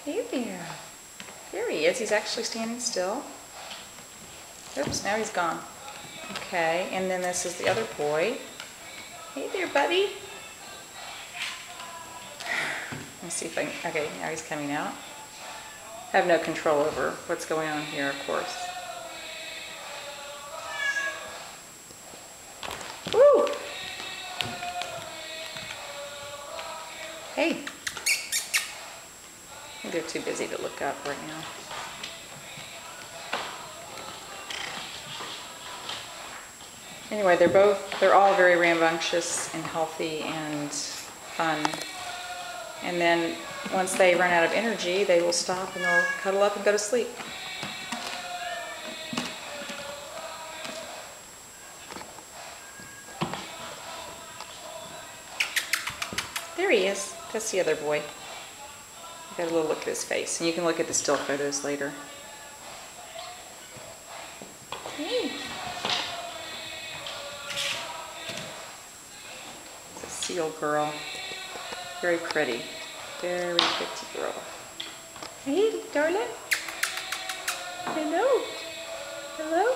Hey there. There he is. He's actually standing still. Oops, now he's gone. Okay, and then this is the other boy. Hey there, buddy. Let me see if I can, okay, now he's coming out. I have no control over what's going on here, of course. Woo! Hey. I think they're too busy to look up right now. Anyway, they're all very rambunctious and healthy and fun. And then once they run out of energy, they will stop and they'll cuddle up and go to sleep. There he is. That's the other boy. Got a little look at his face, and you can look at the still photos later. Hey. It's a seal girl. Very pretty. Very pretty girl. Hey, darling. Hello. Hello.